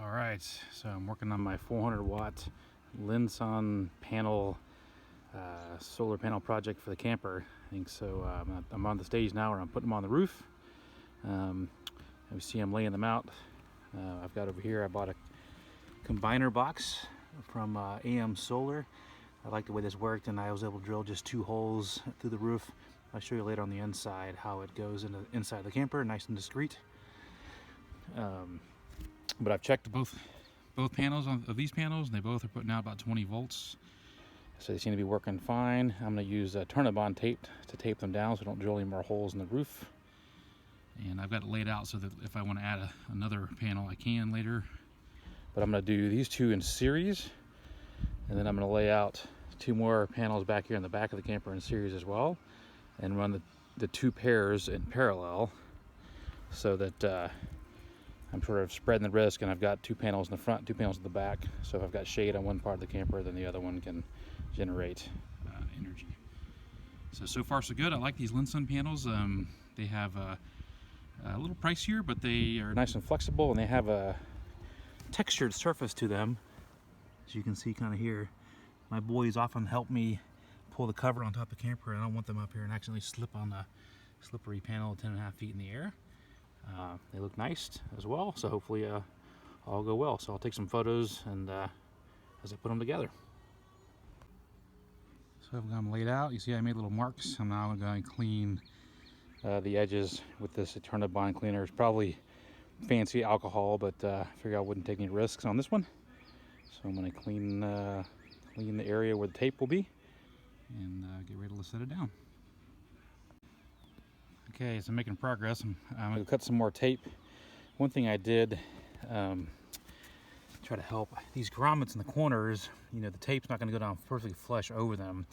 All right, so I'm working on my 400 watt Lensun panel solar panel project for the camper. I think so. I'm on the stage now where I'm putting them on the roof. You see I'm laying them out. I've got over here, I bought a combiner box from AM Solar. I like the way this worked, and I was able to drill just 2 holes through the roof. I'll show you later on the inside how it goes into inside the camper, nice and discreet. But I've checked both panels of these panels, and they both are putting out about 20 volts. So they seem to be working fine. I'm going to use Turnabond tape to tape them down so I don't drill any more holes in the roof. And I've got it laid out so that if I want to add another panel, I can later. But I'm going to do these 2 in series, and then I'm going to lay out 2 more panels back here in the back of the camper in series as well, and run the 2 pairs in parallel so that I'm sort of spreading the risk, and I've got 2 panels in the front, 2 panels in the back. So if I've got shade on one part of the camper, then the other one can generate energy. So far so good. I like these Lensun panels. They have a little pricier, but they are nice and flexible, and they have a textured surface to them, as you can see kind of here. My boys often help me pull the cover on top of the camper, and I don't want them up here and accidentally slip on the slippery panel 10.5 feet in the air. They look nice as well, so hopefully all go well. So I'll take some photos and as I put them together. So I've got them laid out. You see I made little marks. I'm now going to clean the edges with this Turnabond cleaner. It's probably fancy alcohol, but I figured I wouldn't take any risks on this one. So I'm going to clean the area where the tape will be and get ready to set it down. Okay, so I'm making progress. I'm going to cut some more tape. One thing I did try to help these grommets in the corners, you know, the tape's not going to go down perfectly flush over them,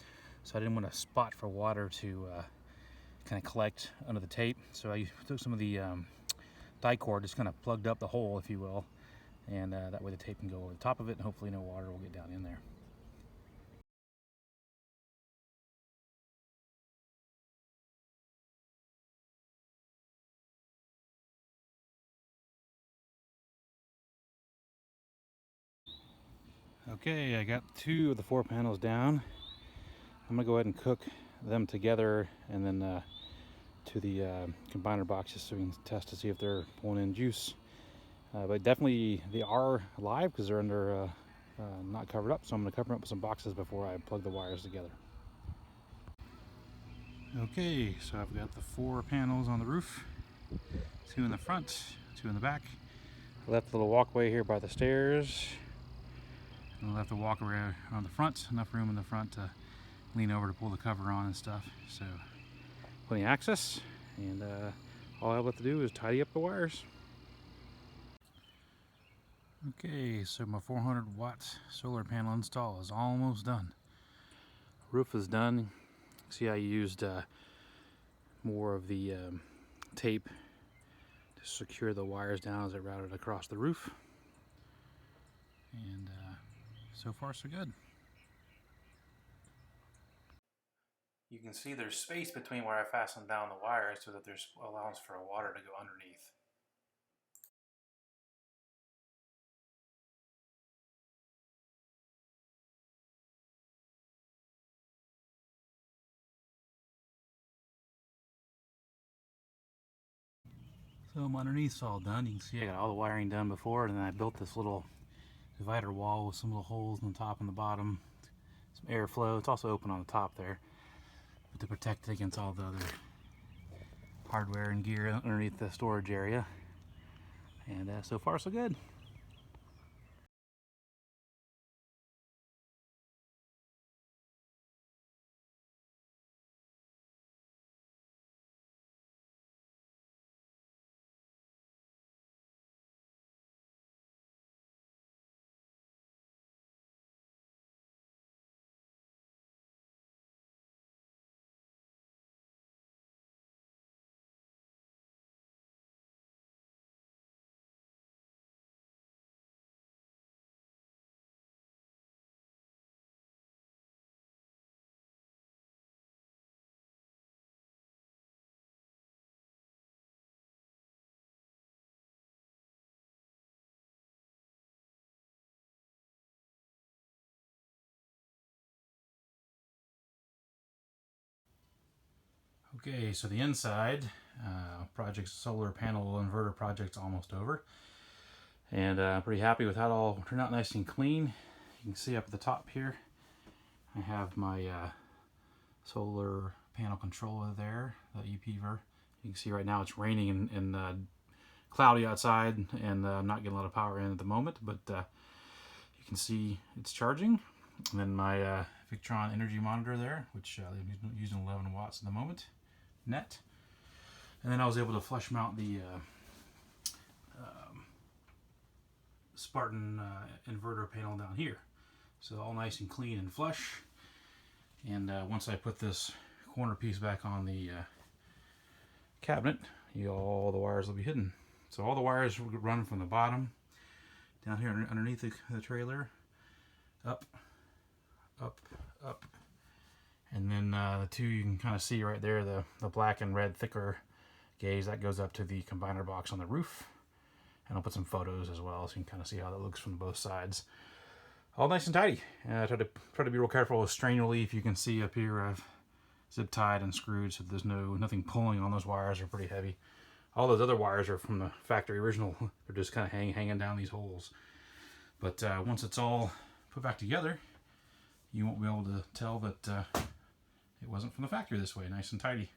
so I didn't want a spot for water to kind of collect under the tape. So I took some of the die cord, just kind of plugged up the hole, if you will, and that way the tape can go over the top of it, and hopefully no water will get down in there. Okay, I got 2 of the 4 panels down. I'm gonna go ahead and cook them together, and then to the combiner box, just so we can test to see if they're pulling in juice. But definitely they are live because they're under not covered up, so I'm gonna cover them up with some boxes before I plug the wires together. Okay, so I've got the 4 panels on the roof, 2 in the front, 2 in the back. I left a little walkway here by the stairs. And I left a walkway on the front, enough room in the front to lean over to pull the cover on and stuff. So plenty of access, and all I have left to do is tidy up the wires. Okay, so my 400 watt solar panel install is almost done. Roof is done. See, I used more of the tape to secure the wires down as I routed across the roof. And so far so good. You can see there's space between where I fastened down the wires so that there's allowance for water to go underneath. So my underneath's all done. You can see I got all the wiring done before, and then I built this little divider wall with some little holes on the top and the bottom, some airflow. It's also open on the top there, but to protect it against all the other hardware and gear underneath the storage area. And so far so good. Okay, so the inside solar panel inverter project's almost over, and I'm pretty happy with how it all turned out, nice and clean. You can see up at the top here I have my solar panel controller there, the ePever. You can see right now it's raining and cloudy outside, and I'm not getting a lot of power in at the moment, but you can see it's charging. And then my Victron energy monitor there, which I'm using 11 watts at the moment, net. And then I was able to flush mount the Spartan inverter panel down here. So all nice and clean and flush. And once I put this corner piece back on the cabinet, all the wires will be hidden. So all the wires will run from the bottom down here underneath the trailer, up, and then the two you can kind of see right there, the black and red thicker gauge, that goes up to the combiner box on the roof. And I'll put some photos as well so you can kind of see how that looks from both sides. All nice and tidy. I try to be real careful with strain relief. You can see up here I've zip tied and screwed so there's nothing pulling on those wires. Are pretty heavy. All those other wires are from the factory original. They're just kind of hanging down these holes. But once it's all put back together, you won't be able to tell that it wasn't from the factory this way. Nice and tidy.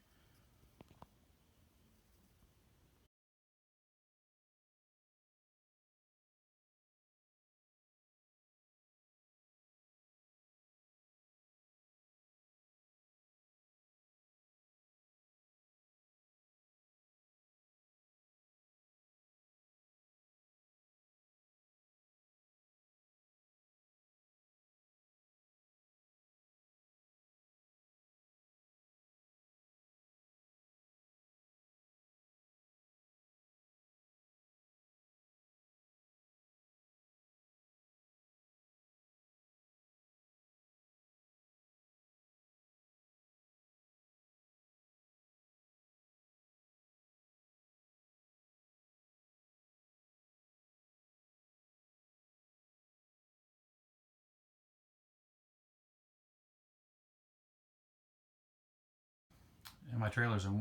And my trailer's a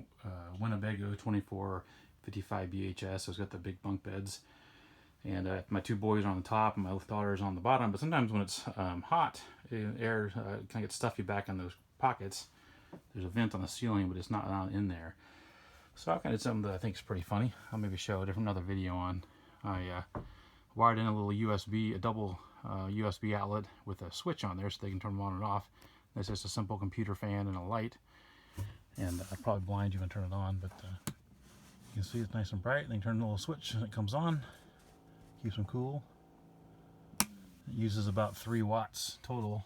Winnebago 2455 BHS, so it's got the big bunk beds. And my two boys are on the top and my daughter's on the bottom. But sometimes when it's hot, air kind of gets stuffy back in those pockets. There's a vent on the ceiling, but it's not in there. So I kind of did something that I think is pretty funny. I'll maybe show another video on. I wired in a little USB, a double USB outlet with a switch on there so they can turn them on and off. It's just a simple computer fan and a light. And I'll probably blind you and turn it on, but you can see it's nice and bright. And then you turn the little switch and it comes on. Keeps them cool. It uses about 3 watts total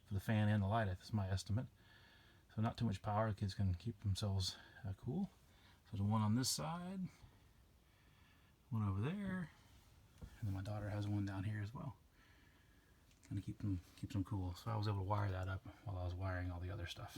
for the fan and the light, that's my estimate. So not too much power, the kids can keep themselves cool. So there's one on this side, one over there, and then my daughter has one down here as well. Kind of keeps them cool. So I was able to wire that up while I was wiring all the other stuff.